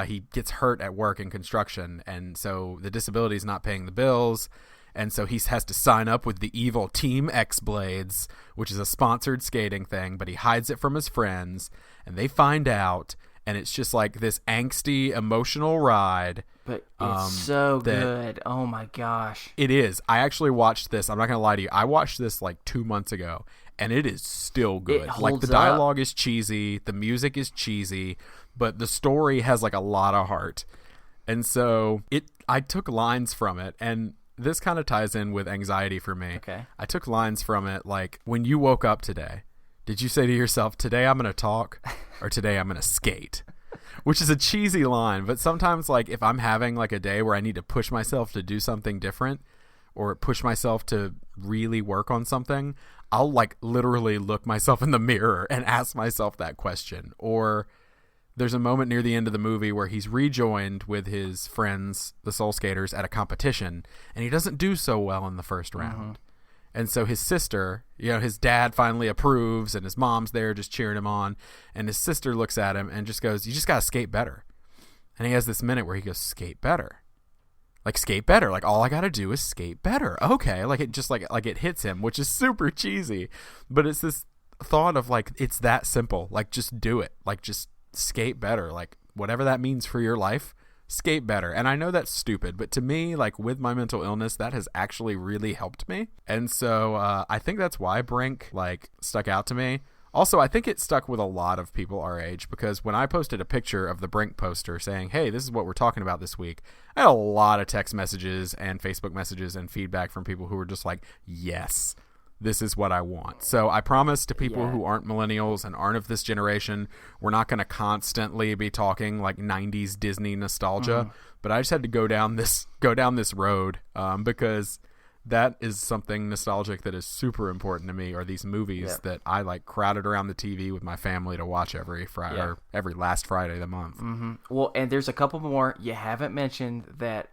he gets hurt at work in construction, and so the disability is not paying the bills, and so he has to sign up with the evil Team X Blades, which is a sponsored skating thing, but he hides it from his friends, and they find out, and it's just like this angsty emotional ride. But it's so good. Oh my gosh. It is. I actually watched this. I'm not going to lie to you. I watched this like 2 months ago, and it is still good. It holds like the dialogue is cheesy, the music is cheesy, but the story has like a lot of heart. And so I took lines from it, and this kind of ties in with anxiety for me. Okay. I took lines from it like, when you woke up today, did you say to yourself, today I'm going to talk, or today I'm going to skate? Which is a cheesy line, but sometimes like if I'm having like a day where I need to push myself to do something different, or push myself to really work on something, I'll like literally look myself in the mirror and ask myself that question. Or there's a moment near the end of the movie where he's rejoined with his friends, the Soul Skaters, at a competition, and he doesn't do so well in the first round. And so his sister, his dad finally approves, and his mom's there just cheering him on, and his sister looks at him and just goes, you just got to skate better. And he has this minute where he goes, skate better. Like, skate better. Like, all I got to do is skate better. Okay. Like, it just like it hits him, which is super cheesy. But it's this thought of, like, it's that simple. Like, just do it. Like, just skate better. Like, whatever that means for your life, skate better. And I know that's stupid, but to me, like, with my mental illness, that has actually really helped me. And so I think that's why Brink, like, stuck out to me. Also, I think it stuck with a lot of people our age, because when I posted a picture of the Brink poster saying, hey, this is what we're talking about this week, I had a lot of text messages and Facebook messages and feedback from people who were just like, yes, this is what I want. So I promise to people who aren't millennials and aren't of this generation, we're not going to constantly be talking like 90s Disney nostalgia, but I just had to go down this road because that is something nostalgic that is super important to me, are these movies that I like crowded around the TV with my family to watch every Friday or every last Friday of the month. Well, and there's a couple more you haven't mentioned that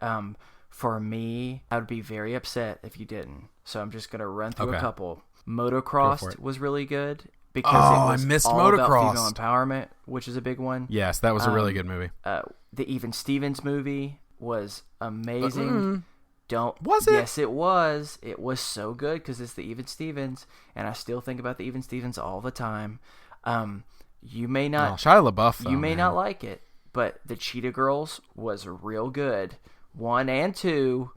for me, I would be very upset if you didn't. So I'm just going to run through a couple. Motocrossed was really good because it was I missed all about Motocrossed. female empowerment, which is a big one. Yes, that was a really good movie. The Even Stevens movie was amazing. Was it? Yes, it was. It was so good because it's the Even Stevens, and I still think about the Even Stevens all the time. You may not, Shia LaBeouf, though, you may not like it, but the Cheetah Girls was real good. 1 and 2,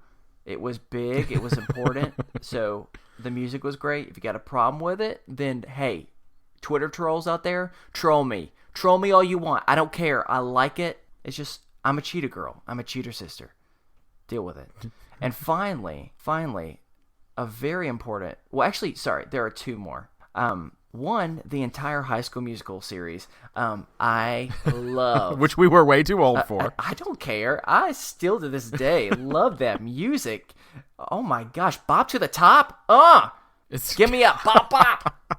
it was big, it was important. So the music was great. If you got a problem with it, then hey, Twitter trolls out there, troll me all you want. I don't care. I like it. It's just I'm a cheetah girl. I'm a cheater sister. Deal with it. And finally, a very important... Well, actually, sorry, there are 2 more. One, the entire High School Musical series. I love... Which we were way too old for. I don't care. I still, to this day, love that music. Oh my gosh. Bop to the top? Give me a bop, bop.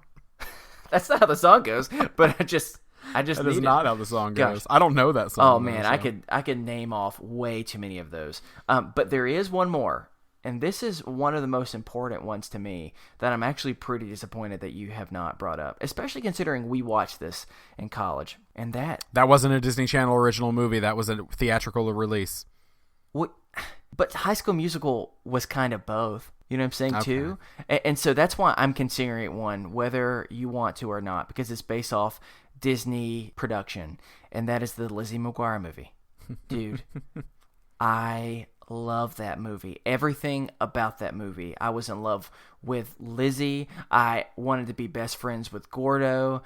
That's not how the song goes, but I just that is need not it. how the song goes. Gosh. I don't know that song. Oh man, I could name off way too many of those. But there is one more, and this is one of the most important ones to me that I'm actually pretty disappointed that you have not brought up, especially considering we watched this in college. And that wasn't a Disney Channel original movie. That was a theatrical release. What? But High School Musical was kind of both. You know what I'm saying, too? And so that's why I'm considering it one, whether you want to or not, because it's based off Disney production, and that is the Lizzie McGuire movie. Dude, I love that movie. Everything about that movie. I was in love with Lizzie. I wanted to be best friends with Gordo.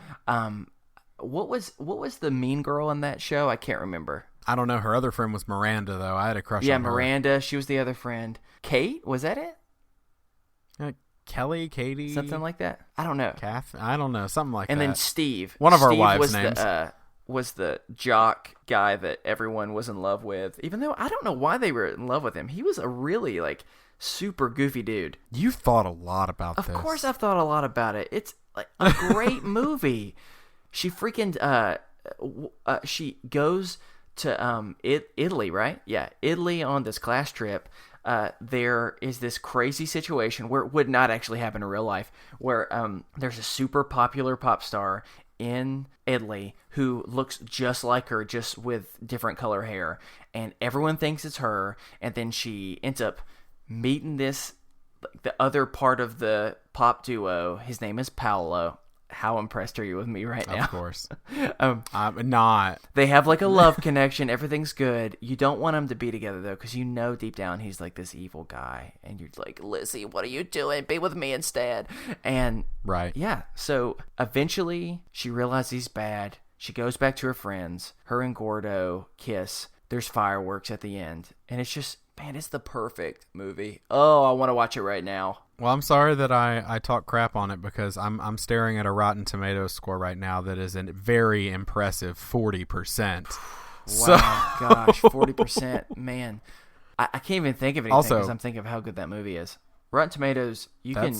What was the mean girl in that show? I can't remember. I don't know. Her other friend was Miranda, though. I had a crush on her. Yeah, Miranda. She was the other friend. Kate? Was that it? Kelly, Katie, something like that. I don't know. Kath, I don't know, something like that. And then Steve. One of our Steve wives' names. Was the jock guy that everyone was in love with. Even though I don't know why they were in love with him. He was a really like super goofy dude. You've thought a lot about this. Of course, I've thought a lot about it. It's like a great movie. She freaking she goes to Italy, right? Yeah, Italy on this class trip. There is this crazy situation where it would not actually happen in real life, where there's a super popular pop star in Italy who looks just like her, just with different color hair, and everyone thinks it's her, and then she ends up meeting the other part of the pop duo. His name is Paolo. How impressed are you with me right now? Of course. I'm not. They have like a love connection. Everything's good. You don't want them to be together, though, because you know deep down he's like this evil guy. And you're like, Lizzie, what are you doing? Be with me instead. And right. Yeah. So eventually she realizes he's bad. She goes back to her friends. Her and Gordo kiss. There's fireworks at the end. And it's just, man, it's the perfect movie. Oh, I want to watch it right now. Well, I'm sorry that I talk crap on it, because I'm staring at a Rotten Tomatoes score right now that is a very impressive 40%. Wow, gosh, 40%, man. I can't even think of anything Also, because I'm thinking of how good that movie is. Rotten Tomatoes, you can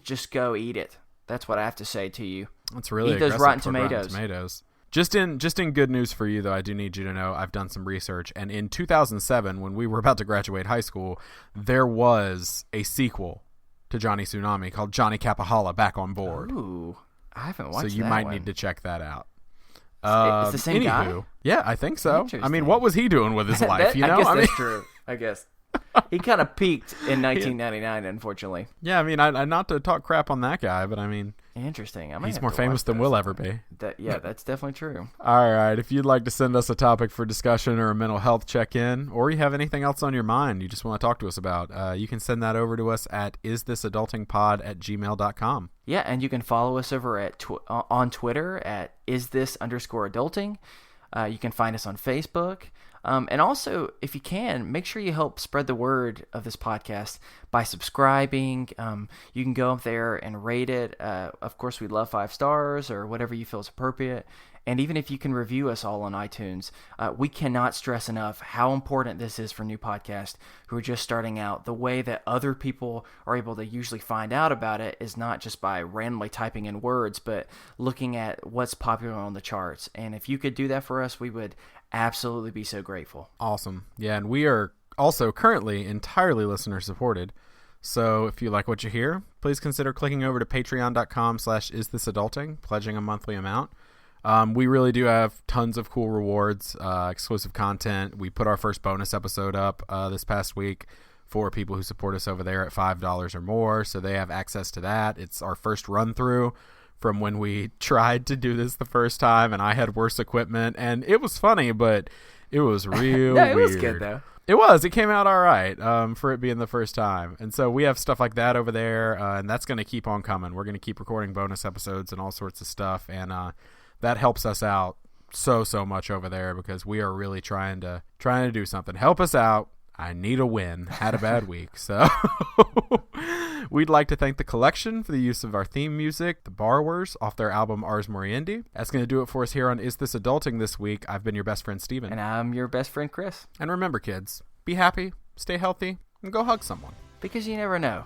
just go eat it. That's what I have to say to you. That's really eat those aggressive Rotten for Tomatoes. Just in good news for you, though, I do need you to know I've done some research, and in 2007, when we were about to graduate high school, there was a sequel to Johnny Tsunami called Johnny Capahala Back on Board. Ooh, I haven't watched that. So you might need to check that out. It's the same guy? Yeah, I think so. I mean, what was he doing with his life? You know, I guess that's true. I guess. He kind of peaked in 1999, unfortunately. Yeah, I mean, I not to talk crap on that guy, but I mean, interesting. He's more famous than we'll ever be. That's definitely true. All right, if you'd like to send us a topic for discussion or a mental health check-in, or you have anything else on your mind you just want to talk to us about, you can send that over to us at isthisadultingpod@gmail.com. Yeah, and you can follow us over at on Twitter at isthisunderscoreadulting. You can find us on Facebook. And also, if you can, make sure you help spread the word of this podcast by subscribing. You can go up there and rate it. Of course, we'd love 5 stars or whatever you feel is appropriate. And even if you can review us all on iTunes, we cannot stress enough how important this is for new podcasts who are just starting out. The way that other people are able to usually find out about it is not just by randomly typing in words, but looking at what's popular on the charts. And if you could do that for us, we would absolutely be so grateful. Awesome. Yeah, and we are also currently entirely listener supported. So if you like what you hear, please consider clicking over to patreon.com/isthisadulting, pledging a monthly amount. We really do have tons of cool rewards, exclusive content. We put our first bonus episode up this past week for people who support us over there at $5 or more, so they have access to that. It's our first run through from when we tried to do this the first time, and I had worse equipment, and it was funny, but it was real weird. It was weird. good, though. It was. It came out all right for it being the first time. And so we have stuff like that over there, and that's going to keep on coming. We're going to keep recording bonus episodes and all sorts of stuff, and that helps us out so much over there, because we are really trying to do something. Help us out. I need a win. Had a bad week. So we'd like to thank the collection for the use of our theme music, The Borrowers, off their album Ars Moriendi. That's going to do it for us here on Is This Adulting this week. I've been your best friend, Steven. And I'm your best friend, Chris. And remember, kids, be happy, stay healthy, and go hug someone. Because you never know.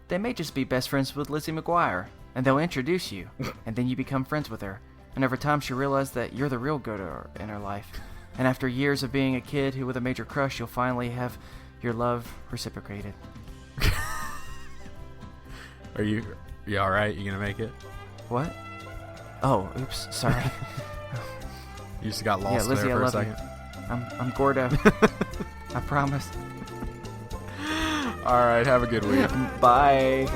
They may just be best friends with Lizzie McGuire, and they'll introduce you, and then you become friends with her. And over time, she realizes that you're the real go-to in her life. And after years of being a kid who with a major crush, you'll finally have your love reciprocated. Are you all right? You gonna make it? What? Oh, oops, sorry. You just got lost Lizzie, there for a second. I'm Gordo. I promise. All right, have a good week. Bye.